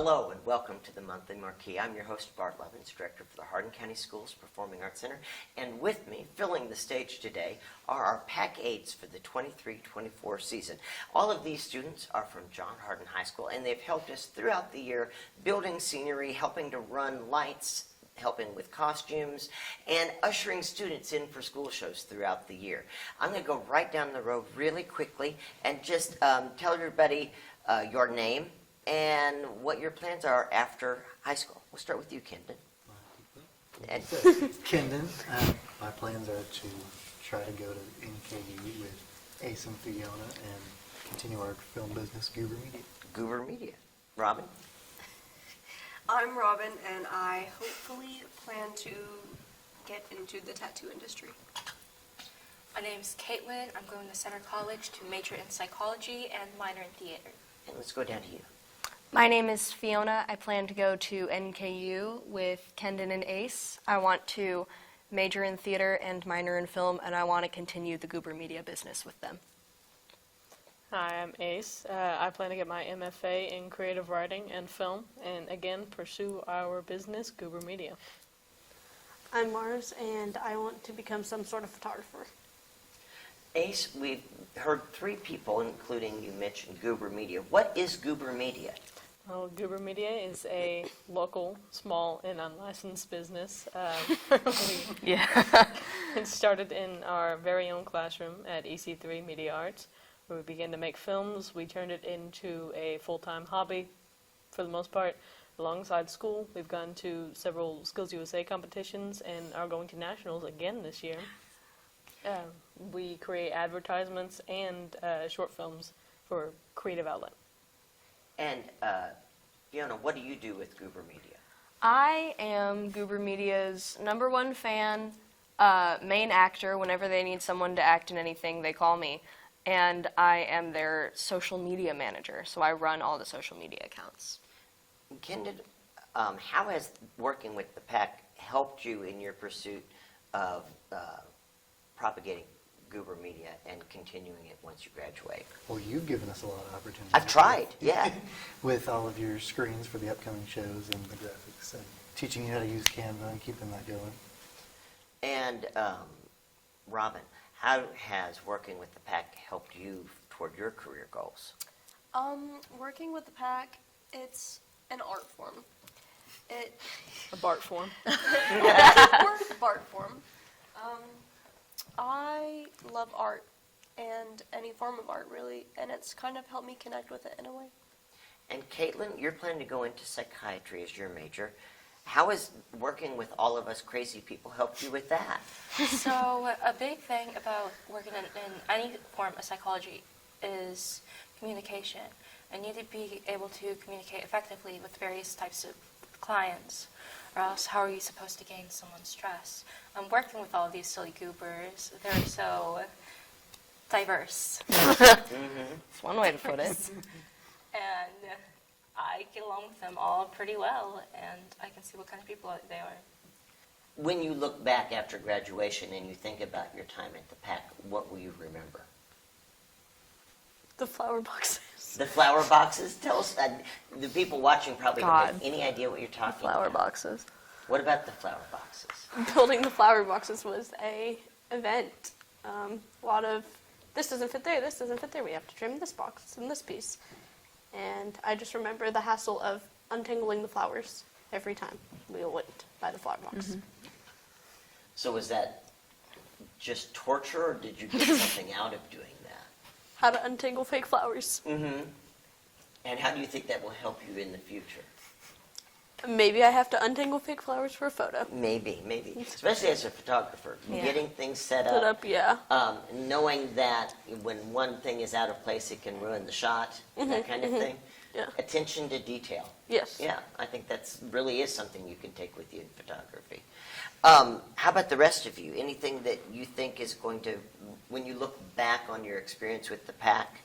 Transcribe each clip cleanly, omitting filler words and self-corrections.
Hello and welcome to the Monthly Marquee. I'm your host, Bart Levins, Director for the Hardin County Schools Performing Arts Center. And with me, filling the stage today, are our PAC aides for the 23-24 season. All of these students are from John Hardin High School, and they've helped us throughout the year building scenery, helping to run lights, helping with costumes, and ushering students in for school shows throughout the year. I'm going to go right down the road really quickly and just tell everybody your name and what your plans are after high school. We'll start with you, Kendon. Kendon, my plans are to try to go to NKU with Ace and Fiona and continue our film business, Goober Media. Goober Media. Robin? I'm Robin, and I hopefully plan to get into the tattoo industry. My name is Caitlin. I'm going to Center College to major in psychology and minor in theater. And let's go down to you. My name is Fiona. I plan to go to NKU with Kendon and Ace. I want to major in theater and minor in film, and I want to continue the Goober Media business with them. Hi, I'm Ace. I plan to get my MFA in creative writing and film, and again, pursue our business, Goober Media. I'm Mars, and I want to become some sort of photographer. Ace, we've heard three people, including you mentioned Goober Media. What is Goober Media? Well, Goober Media is a local, small, and unlicensed business. It started in our very own classroom at EC3 Media Arts, where we began to make films. We turned it into a full-time hobby, for the most part, alongside school. We've gone to several Skills USA competitions and are going to nationals again this year. We create advertisements and short films for creative outlet. And Fiona, what do you do with Goober Media? I am Goober Media's #1 fan, main actor. Whenever they need someone to act in anything, they call me. And I am their social media manager, so I run all the social media accounts. Kendon, how has working with the PAC helped you in your pursuit of propagating Goober Media and continuing it once you graduate? Well, you've given us a lot of opportunities. I've tried, yeah. With all of your screens for the upcoming shows and the graphics, and teaching you how to use Canva and keeping that going. And Robin, how has working with the PAC helped you toward your career goals? Working with the PAC, it's an art form. A BART form. Art form. I love art and any form of art, really, and it's kind of helped me connect with it in a way. And Caitlin, you're planning to go into psychiatry as your major. How has working with all of us crazy people helped you with that? So a big thing about working in any form of psychology is communication. I need to be able to communicate effectively with various types of clients, or else how are you supposed to gain someone's trust? I'm working with all of these silly goobers. They're so diverse. That's one way to put it. And I get along with them all pretty well, and I can see what kind of people they are. When you look back after graduation and you think about your time at the PAC, what will you remember? The flower boxes. The flower boxes? Tell us, the people watching probably don't have God. any idea what you're talking Flower about. boxes. What about the flower boxes? Building the flower boxes was a event. A lot of, this doesn't fit there, this doesn't fit there, we have to trim this box and this piece. And I just remember the hassle of untangling the flowers every time we went by the flower box. Mm-hmm. So was that just torture, or did you get something out of doing that? How to untangle fake flowers. Mm-hmm. And how do you think that will help you in the future? Maybe I have to untangle fake flowers for a photo. Maybe. Especially as a photographer. Yeah. Getting things set Set up. up, yeah. Knowing that when one thing is out of place, it can ruin the shot, that kind of thing. Yeah. Attention to detail. Yes. Yeah, I think that's really is something you can take with you in photography. How about the rest of you? Anything that you think is going to, when you look back on your experience with the PAC,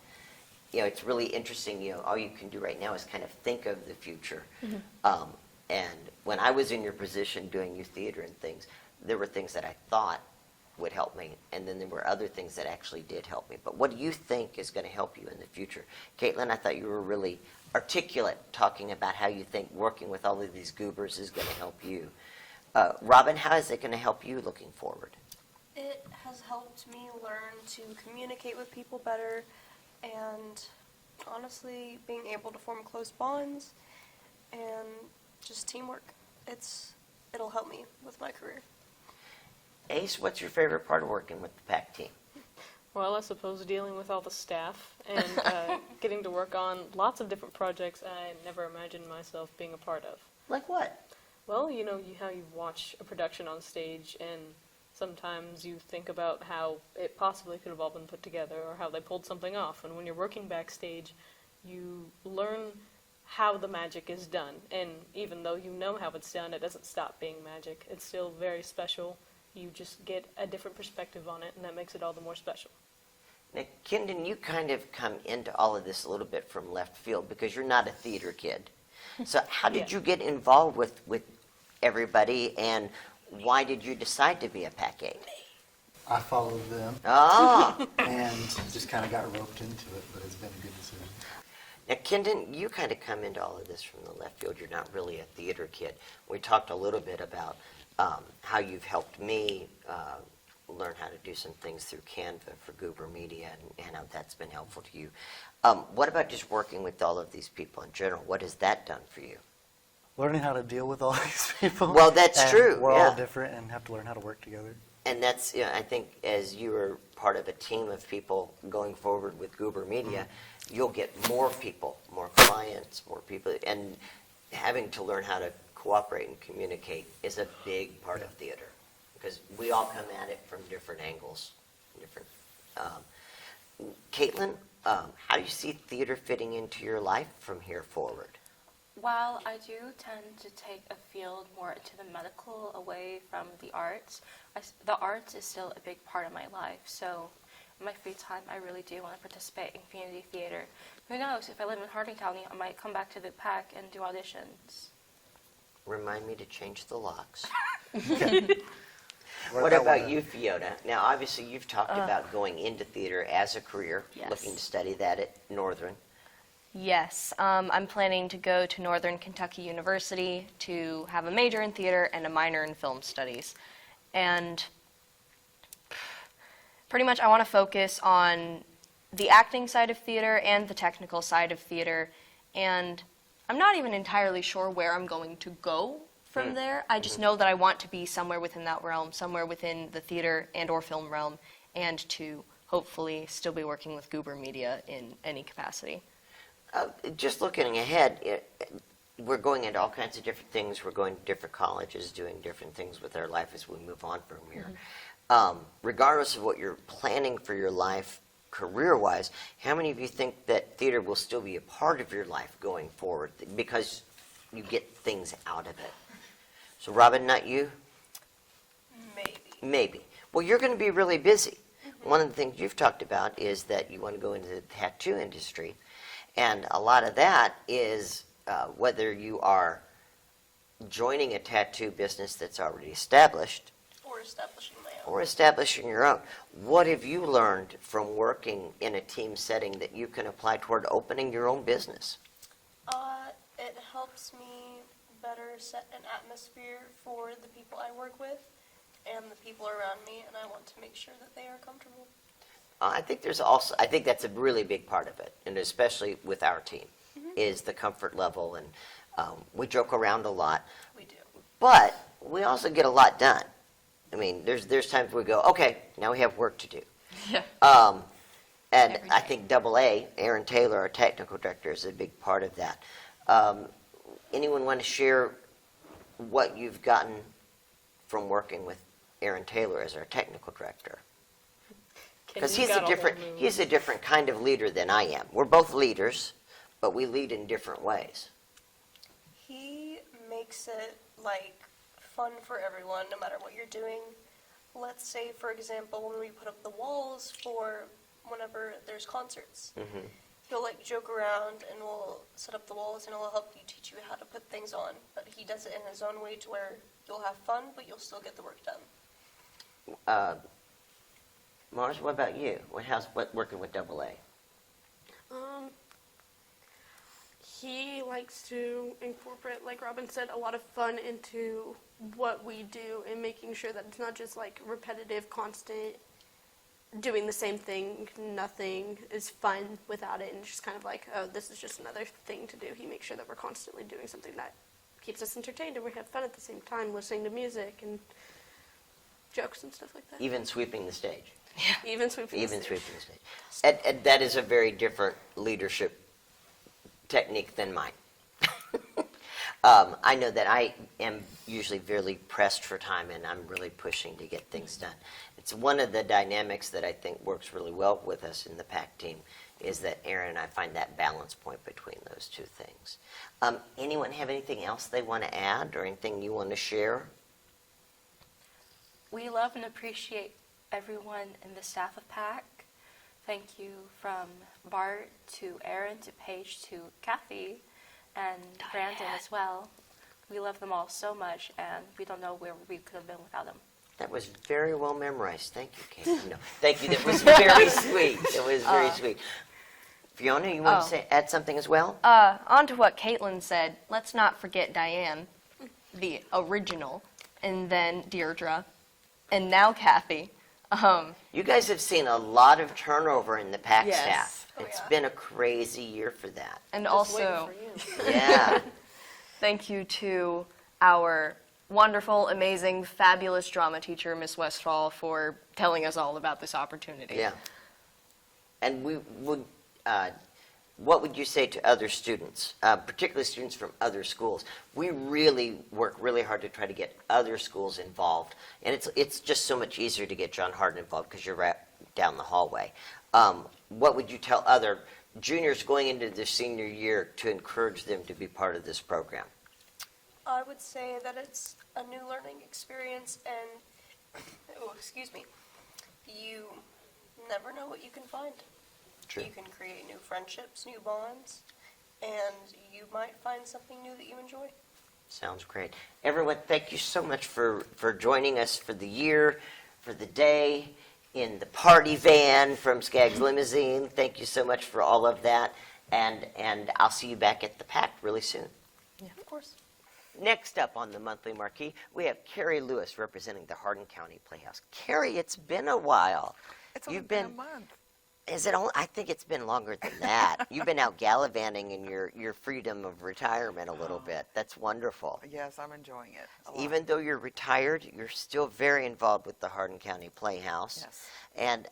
it's really interesting. All you can do right now is kind of think of the future. And when I was in your position doing youth theater and things, there were things that I thought would help me, and then there were other things that actually did help me. But what do you think is going to help you in the future? Caitlin, I thought you were really articulate talking about how you think working with all of these goobers is going to help you. Robin, how is it going to help you looking forward? It has helped me learn to communicate with people better and honestly being able to form close bonds and just teamwork. It'll help me with my career. Ace, what's your favorite part of working with the PAC team? Well, I suppose dealing with all the staff and getting to work on lots of different projects I never imagined myself being a part of. Like what? Well, you know how you watch a production on stage and sometimes you think about how it possibly could have all been put together or how they pulled something off. And when you're working backstage, you learn how the magic is done. And even though you know how it's done, it doesn't stop being magic. It's still very special. You just get a different perspective on it, and that makes it all the more special. Now, Kendon, you kind of come into all of this a little bit from left field because you're not a theater kid. So how did Yeah. you get involved with everybody, and why did you decide to be a PAC 8? I followed them Oh! and just kind of got roped into it, but it's been a good decision. Now, Kendon, you kind of come into all of this from the left field. You're not really a theater kid. We talked a little bit about how you've helped me learn how to do some things through Canva for Goober Media, and how that's been helpful to you. What about just working with all of these people in general? What has that done for you? Learning how to deal with all these people. Well, that's and true, We're yeah. all different and have to learn how to work together. And that's, I think, as you are part of a team of people going forward with Goober Media, you'll get more people, more clients, more people, and having to learn how to cooperate and communicate is a big part of theater, because we all come at it from different angles. Caitlin, how do you see theater fitting into your life from here forward? While I do tend to take a field more into the medical away from the arts, the arts is still a big part of my life. So in my free time, I really do want to participate in community theater. Who knows, if I live in Hardin County, I might come back to the PAC and do auditions. Remind me to change the locks. Work What out about one. you, Fiona? Now, obviously, you've talked about going into theater as a career, Yes. looking to study that at Northern. Yes, I'm planning to go to Northern Kentucky University to have a major in theater and a minor in film studies. And pretty much I want to focus on the acting side of theater and the technical side of theater. And I'm not even entirely sure where I'm going to go from there. I just know that I want to be somewhere within that realm, somewhere within the theater and or film realm, and to hopefully still be working with Goober Media in any capacity. Just looking ahead, we're going into all kinds of different things. We're going to different colleges, doing different things with our life as we move on from here. Regardless of what you're planning for your life, career-wise, how many of you think that theater will still be a part of your life going forward because you get things out of it? So, Robin, not you? Maybe. Maybe. Well, you're going to be really busy. One of the things you've talked about is that you want to go into the tattoo industry. And a lot of that is whether you are joining a tattoo business that's already established Or establishing my own. or establishing your own. What have you learned from working in a team setting that you can apply toward opening your own business? It helps me better set an atmosphere for the people I work with and the people around me, and I want to make sure that they are comfortable. I think that's a really big part of it, and especially with our team, is the comfort level. And we joke around a lot, We do. but we also get a lot done. I mean, there's times we go, okay, now we have work to do. Yeah. And Every I day. think AA, Aaron Taylor, our technical director, is a big part of that. Anyone want to share what you've gotten from working with Aaron Taylor as our technical director? Because he's a different kind of leader than I am. We're both leaders, but we lead in different ways. He makes it like fun for everyone, no matter what you're doing. Let's say, for example, when we put up the walls for whenever there's concerts, he'll like joke around and we'll set up the walls and he'll help you, teach you how to put things on. But he does it in his own way to where you'll have fun, but you'll still get the work done. Mars, what about you? What working with AA? He likes to incorporate, like Robin said, a lot of fun into what we do and making sure that it's not just like repetitive, constant, doing the same thing. Nothing is fun without it, and it's just kind of like, oh, this is just another thing to do. He makes sure that we're constantly doing something that keeps us entertained and we have fun at the same time, listening to music and jokes and stuff like that. Even sweeping the stage. Even sweeping. Even the stage. sweeping the stage. And that is a very different leadership technique than mine. I know that I am usually very pressed for time, and I'm really pushing to get things done. It's one of the dynamics that I think works really well with us in the PAC team, is that Aaron and I find that balance point between those two things. Anyone have anything else they want to add, or anything you want to share? We love and appreciate everyone in the staff of PAC. Thank you from Bart to Aaron to Paige to Kathy and Brandon as well. We love them all so much, and we don't know where we could have been without them. That was very well memorized. Thank you, Kate. No, thank you. That was very sweet. It was very sweet. Fiona, you want to add something as well? On to what Caitlin said, let's not forget Diane, the original, and then Deirdre, and now Kathy. You guys have seen a lot of turnover in the PAC Yes. staff. Oh, It's yeah. been a crazy year for that. And Just waiting also, for you. Yeah. thank you to our wonderful, amazing, fabulous drama teacher, Miss Westfall, for telling us all about this opportunity. Yeah. And we would, what would you say to other students, particularly students from other schools? We really work really hard to try to get other schools involved, and it's just so much easier to get John Hardin involved because you're right down the hallway. What would you tell other juniors going into their senior year to encourage them to be part of this program? I would say that it's a new learning experience, and excuse me, you never know what you can find. True. You can create new friendships, new bonds, and you might find something new that you enjoy. Sounds great. Everyone, thank you so much for joining us for the year, for the day, in the party van from Skaggs Limousine. Thank you so much for all of that, and I'll see you back at the PAC really soon. Of course. Next up on the monthly marquee, we have Carrie Lewis representing the Hardin County Playhouse. Carrie, it's been a while. It's only You've been a month. Is it only? I think it's been longer than that. You've been out gallivanting in your freedom of retirement a little bit. That's wonderful. Yes, I'm enjoying it a lot. Even though you're retired, you're still very involved with the Hardin County Playhouse. Yes. And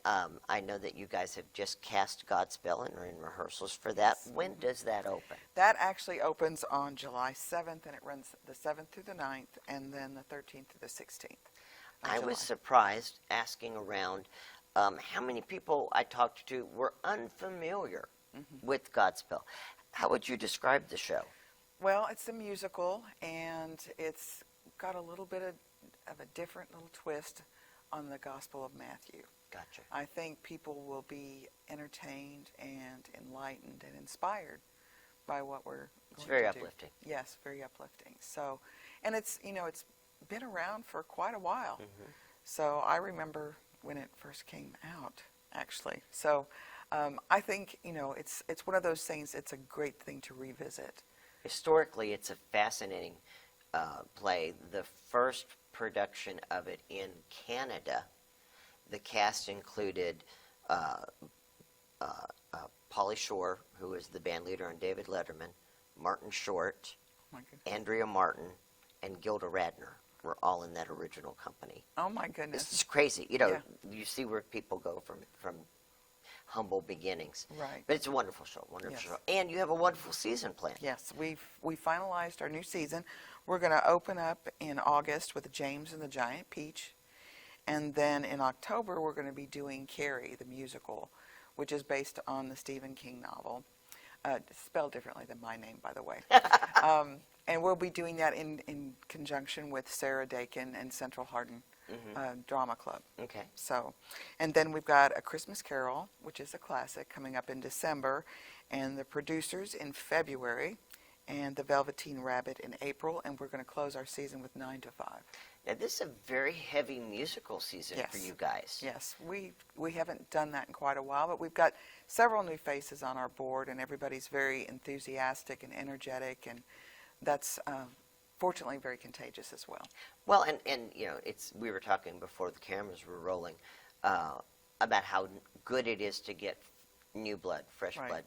I know that you guys have just cast Godspell and are in rehearsals for that. Yes. When does that open? That actually opens on July 7th, and it runs the 7th through the 9th, and then the 13th through the 16th. of I July. was surprised asking around how many people I talked to were unfamiliar with Godspell. How would you describe the show? Well, it's a musical, and it's got a little bit of a different little twist on the Gospel of Matthew. Gotcha. I think people will be entertained and enlightened and inspired by what we're going It's very to do. uplifting. Yes, very uplifting. So, and it's, it's been around for quite a while. So I remember when it first came out, actually. So I think, it's one of those things, it's a great thing to revisit. Historically, it's a fascinating play. The first production of it in Canada, the cast included Pauly Shore, who was the band leader on David Letterman, Martin Short, Oh my goodness. Andrea Martin, and Gilda Radner were all in that original company. Oh my This goodness. is crazy. Yeah. You see where people go from humble beginnings. Right. But it's a wonderful show, wonderful Yes. show. And you have a wonderful season planned. Yes, we finalized our new season. We're going to open up in August with James and the Giant Peach. And then in October, we're going to be doing Carrie, the musical, which is based on the Stephen King novel. Spelled differently than my name, by the way. And we'll be doing that in conjunction with Sarah Dakin and Central Hardin Drama Club. Okay. So, and then we've got A Christmas Carol, which is a classic, coming up in December, and the producers in February, and the Velveteen Rabbit in April, and we're going to close our season with 9 to 5. Now, this is a very heavy musical season for Yes. you guys. Yes, we haven't done that in quite a while, but we've got several new faces on our board, and everybody's very enthusiastic and energetic, and that's fortunately very contagious as well. Well, and you know, we were talking before the cameras were rolling about how good it is to get new blood, fresh Right. blood,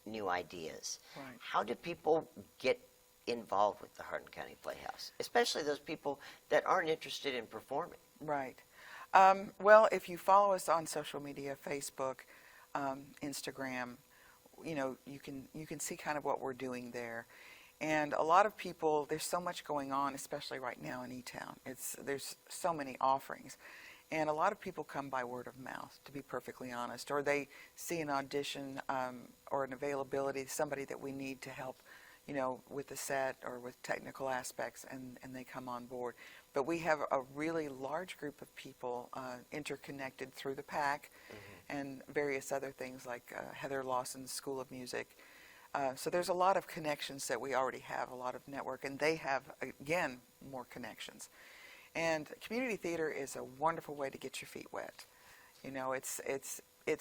new ideas. Right. How do people get involved with the Hardin County Playhouse, especially those people that aren't interested in performing? Right. Well, if you follow us on social media, Facebook, Instagram, you know, you can see kind of what we're doing there. And a lot of people, there's so much going on, especially right now in E-Town. There's so many offerings. And a lot of people come by word of mouth, to be perfectly honest, or they see an audition or an availability, somebody that we need to help, you know, with the set or with technical aspects, and they come on board. But we have a really large group of people interconnected through the PAC and various other things like Heather Lawson's School of Music. So there's a lot of connections that we already have, a lot of network, and they have, again, more connections. And community theater is a wonderful way to get your feet wet. You know, it's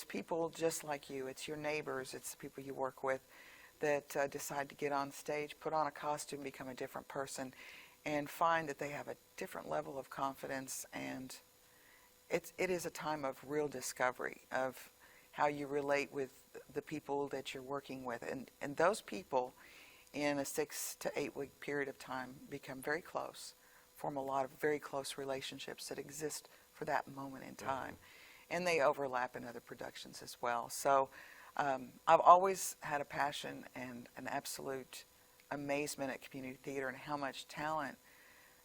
people just like you. It's your neighbors. It's the people you work with that decide to get on stage, put on a costume, become a different person, and find that they have a different level of confidence. And it is a time of real discovery of how you relate with the people that you're working with. And those people, in a 6 to 8 week period of time, become very close, form a lot of very close relationships that exist for that moment in time. And they overlap in other productions as well. So I've always had a passion and an absolute amazement at community theater and how much talent,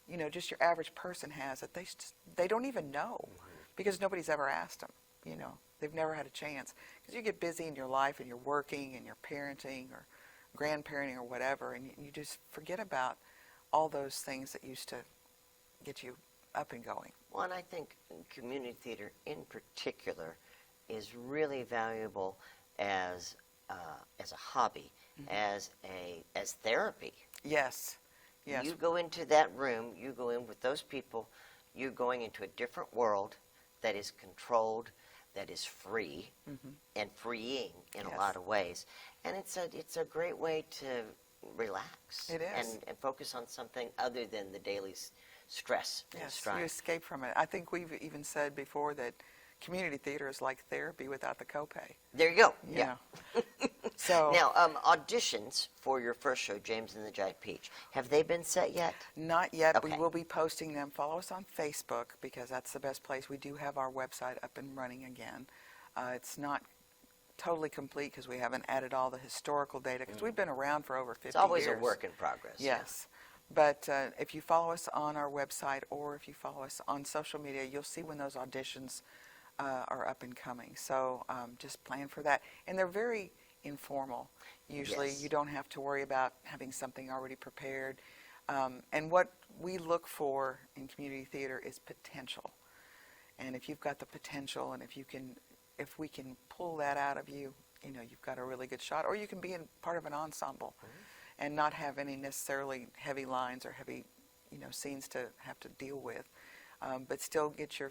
you know, just your average person has that they don't even know because nobody's ever asked them, you know. They've never had a chance because you get busy in your life and you're working and you're parenting or grandparenting or whatever, and you just forget about all those things that used to get you up and going. Well, and I think community theater in particular is really valuable as a hobby, as therapy. Yes. Yes. You go into that room, you go in with those people, you're going into a different world that is controlled, that is free and freeing in a lot of ways. And it's a great way to relax. It is. And focus on something other than the daily stress and Yes, strife. you escape from it. I think we've even said before that community theater is like therapy without the copay. There you go. You Yeah. know. So Now, auditions for your first show, James and the Giant Peach, have they been set yet? not yet. We Okay. will be posting them. Follow us on Facebook because that's the best place. We do have our website up and running again. It's not totally complete because we haven't added all the historical data because we've been around for over 50 years. It's always a work in progress. Yes. But if you follow us on our website or if you follow us on social media, you'll see when those auditions are up and coming. So just plan for that. And they're very informal. Usually Yes. you don't have to worry about having something already prepared. And what we look for in community theater is potential. And if you've got the potential and if we can pull that out of you, you know, you've got a really good shot. Or you can be in part of an ensemble and not have any necessarily heavy lines or heavy, you know, scenes to have to deal with, but still get your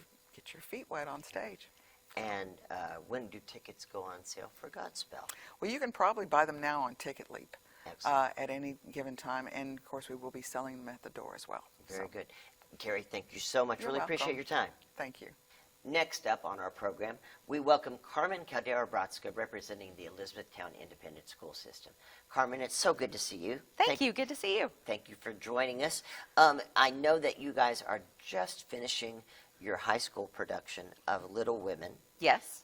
feet wet on stage. And when do tickets go on sale for Godspell? Well, you can probably buy them now on Ticket Leap Excellent. at any given time, and of course we will be selling them at the door as well. Very So, good. Carrie, thank you so much. You're Really appreciate welcome. your time. Thank you. Next up on our program, we welcome Carmen Caldera-Bratska, representing the Elizabethtown Independent School System. Carmen, it's so good to see you. Thank you. Good to see you. Thank you for joining us. I know that you guys are just finishing your high school production of Little Women. Yes.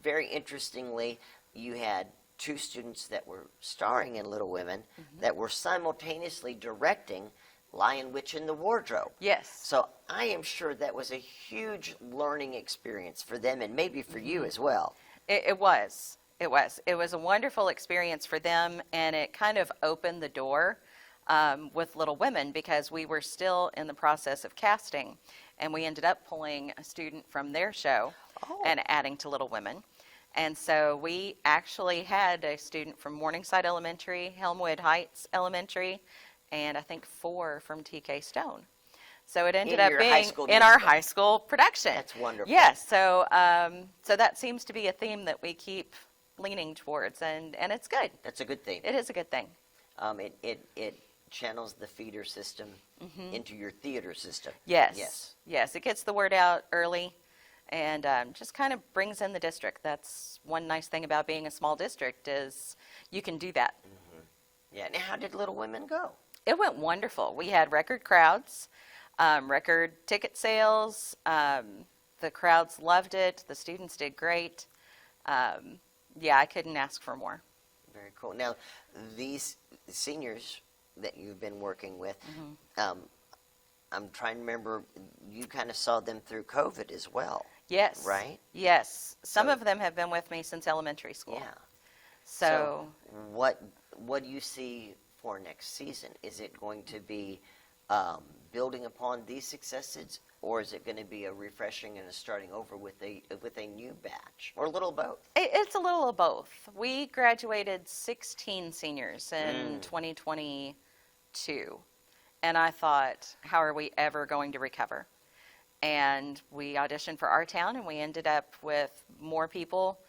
Very interestingly, you had 2 students that were starring in Little Women that were simultaneously directing Lion Witch in the Wardrobe. Yes. So I am sure that was a huge learning experience for them and maybe for you as well. It was. It was. It was a wonderful experience for them, and it kind of opened the door with Little Women because we were still in the process of casting, and we ended up pulling a student from their show and adding to Little Women. And so we actually had a student from Morningside Elementary, Helmwood Heights Elementary, and I think 4 from TK Stone. So it ended In up your high being school in our musical. high school production. That's wonderful. Yes, so so that seems to be a theme that we keep leaning towards, and it's good. That's a good thing. It is a good thing. It channels the feeder system into your theater system. Yes. Yes, it gets the word out early and just kind of brings in the district. That's one nice thing about being a small district is you can do that. Yeah. Now, how did Little Women go? It went wonderful. We had record crowds, record ticket sales. The crowds loved it. The students did great. Yeah, I couldn't ask for more. Very cool. Now, these seniors that you've been working with, I'm trying to remember, you kind of saw them through COVID as well. Yes. Right? Yes. Some So- of them have been with me since elementary school. Yeah. So, what do you see for next season? Is it going to be building upon these successes, or is it going to be a refreshing and a starting over with a new batch, or a little both? it's a little of both. We graduated 16 seniors in 2022, and I thought, how are we ever going to recover? And we auditioned for our town, and we ended up with more people.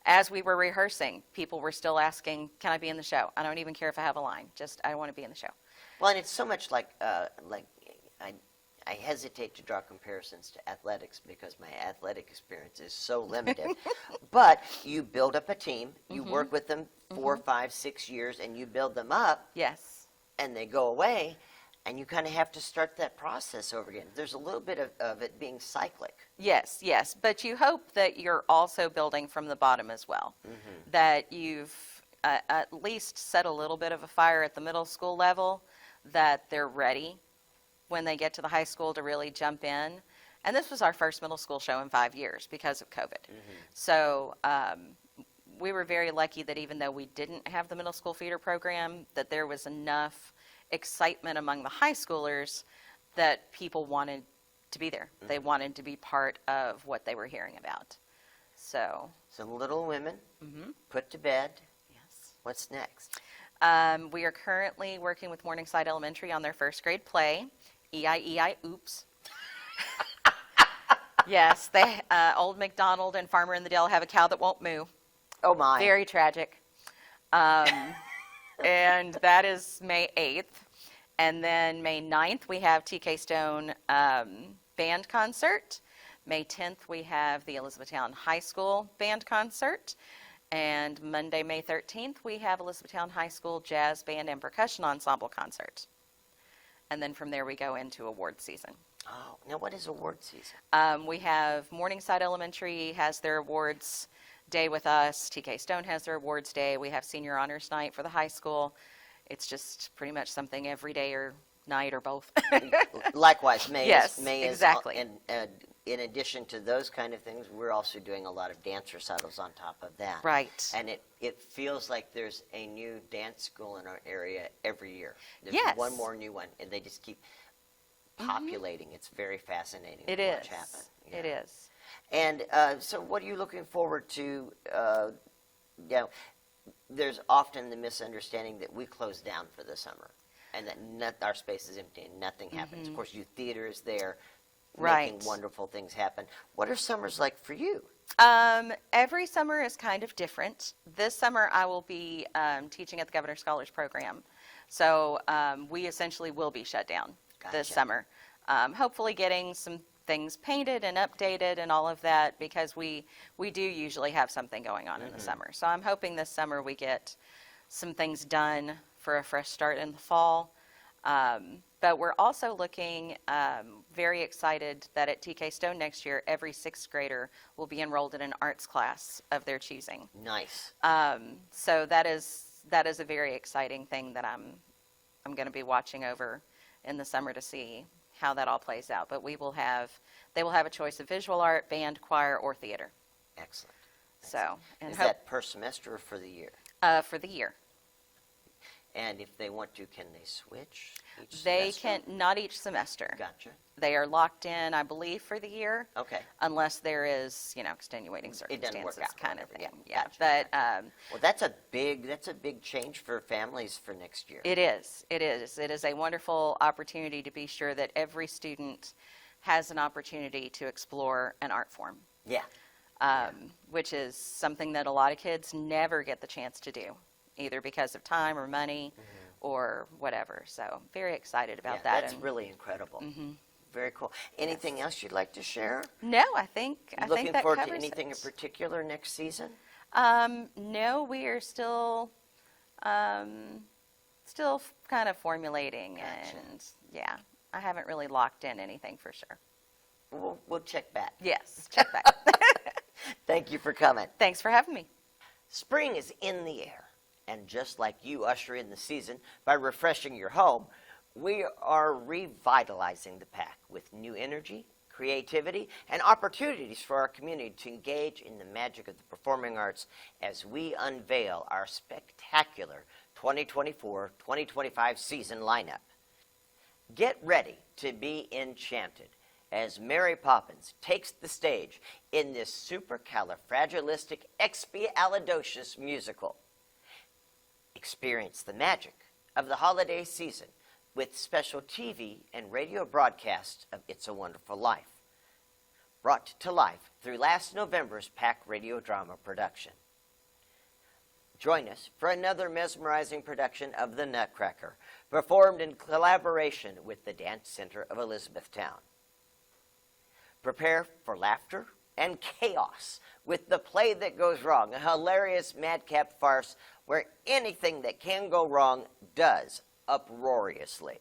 As we were rehearsing, people were still asking, can I be in the show? I don't even care if I have a line, just I want to be in the show. Well, and it's so much like I hesitate to draw comparisons to athletics because my athletic experience is so limited. But you build up a team, you work with them 4, 5, 6 years, and you build them up, Yes. and they go away, and you kind of have to start that process over again. There's a little bit of it being cyclic. Yes, yes, but you hope that you're also building from the bottom as well. That you've at least set a little bit of a fire at the middle school level, that they're ready when they get to the high school to really jump in. And this was our first middle school show in 5 years because of COVID. So we were very lucky that even though we didn't have the middle school feeder program, that there was enough excitement among the high schoolers that people wanted to be there. They wanted to be part of what they were hearing about. So, So Little Women, put to bed. yes. What's next? We are currently working with Morningside Elementary on their first grade play, E-I-E-I, Oops. Yes, they, Old MacDonald and Farmer in the Dell have a cow that won't moo. Oh, my. Very tragic. And that is May 8th. And then May 9th, we have TK Stone band concert. May 10th, we have the Elizabethtown High School band concert. And Monday, May 13th, we have Elizabethtown High School Jazz Band and Percussion Ensemble concert. And then from there, we go into award season. Oh, now what is award season? We have Morningside Elementary has their awards day with us. TK Stone has their awards day. We have senior honors night for the high school. It's just pretty much something every day or night or both. Likewise, May Yes, is, May exactly. is, and in addition to those kind of things, we're also doing a lot of dance recitals on top of that. Right. And it feels like there's a new dance school in our area every year. There's Yes. one more new one, and they just keep populating. It's very fascinating It to is. watch happen. It Yeah. is. And so what are you looking forward to? There's often the misunderstanding that we close down for the summer and that our space is empty and nothing happens. Of course, youth theater is there making Right. wonderful things happen. What are summers like for you? Every summer is kind of different. This summer I will be teaching at the Governor Scholars Program. So we essentially will be shut down this Gotcha. summer. Hopefully getting some things painted and updated and all of that because we do usually have something going on in the summer. So I'm hoping this summer we get some things done for a fresh start in the fall. But we're also looking, very excited that at TK Stone next year, every 6th grader will be enrolled in an arts class of their choosing. Nice. So that is a very exciting thing that I'm going to be watching over in the summer to see how that all plays out. But they will have a choice of visual art, band, choir, or theater. Excellent. So, and Is that per semester or for the year? for the year. And if they want to, can they switch each They semester? can, not each semester. Gotcha. They are locked in, I believe, for the year. Okay. Unless there is, extenuating It doesn't work circumstances out, kind of whatever. thing. Yeah, Yeah, gotcha. but Well, that's a big change for families for next year. it is. It is. It is a wonderful opportunity to be sure that every student has an opportunity to explore an art form, Yeah. which is something that a lot of kids never get the chance to do, either because of time or money or whatever. So very excited about Mm-hmm. Yeah, that. that's and- really incredible. Very cool. Anything else you'd like to share? No, I think Looking that forward to covers anything in it. particular next season? No, we are still kind of formulating, Gotcha. and yeah, I haven't really locked in anything for sure. We'll check back. Yes, check back. Thank you for coming. Thanks for having me. Spring is in the air, and just like you usher in the season by refreshing your home, we are revitalizing the PAC with new energy, creativity, and opportunities for our community to engage in the magic of the performing arts as we unveil our spectacular 2024-2025 season lineup. Get ready to be enchanted as Mary Poppins takes the stage in this supercalifragilisticexpialidocious musical. Experience the magic of the holiday season with special TV and radio broadcasts of It's a Wonderful Life, brought to life through last November's PAC radio drama production. Join us for another mesmerizing production of The Nutcracker, performed in collaboration with the Dance Center of Elizabethtown. Prepare for laughter and chaos with The Play That Goes Wrong, a hilarious madcap farce where anything that can go wrong does uproariously.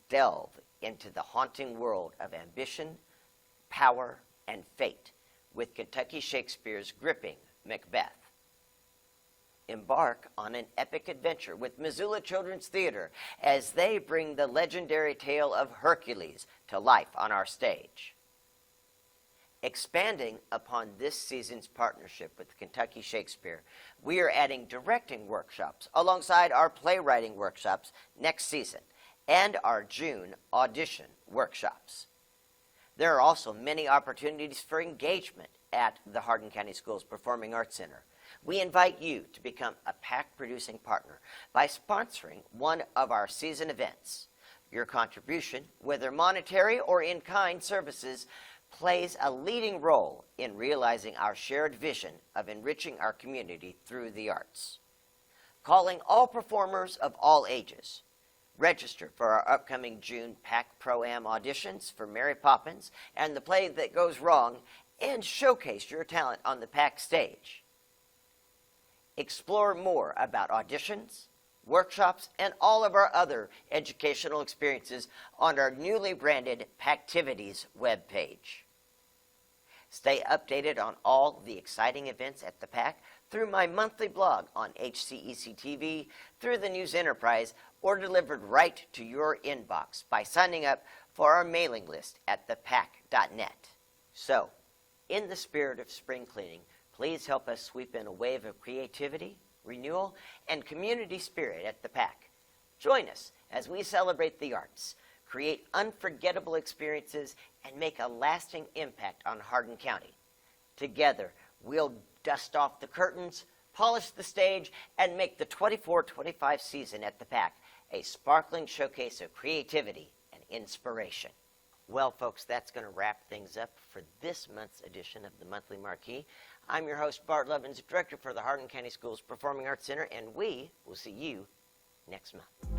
Delve into the haunting world of ambition, power, and fate with Kentucky Shakespeare's gripping Macbeth. Embark on an epic adventure with Missoula Children's Theater as they bring the legendary tale of Hercules to life on our stage. Expanding upon this season's partnership with Kentucky Shakespeare, we are adding directing workshops alongside our playwriting workshops next season and our June audition workshops. There are also many opportunities for engagement at the Hardin County Schools Performing Arts Center. We invite you to become a PAC producing partner by sponsoring one of our season events. Your contribution, whether monetary or in-kind services, plays a leading role in realizing our shared vision of enriching our community through the arts. Calling all performers of all ages. Register for our upcoming June PAC Pro-Am auditions for Mary Poppins and The Play That Goes Wrong, and showcase your talent on the PAC stage. Explore more about auditions, workshops, and all of our other educational experiences on our newly branded PACtivities webpage. Stay updated on all the exciting events at the PAC through my monthly blog on HCEC-TV, through the News Enterprise, or delivered right to your inbox by signing up for our mailing list at thepac.net. So, in the spirit of spring cleaning, please help us sweep in a wave of creativity, renewal, and community spirit at the PAC. Join us as we celebrate the arts, create unforgettable experiences, and make a lasting impact on Hardin County. Together, we'll dust off the curtains, polish the stage, and make the 24-25 season at the PAC a sparkling showcase of creativity and inspiration. Well, folks, that's going to wrap things up for this month's edition of the Monthly Marquee. I'm your host, Bart Levins, Director for the Hardin County Schools Performing Arts Center, and we will see you next month.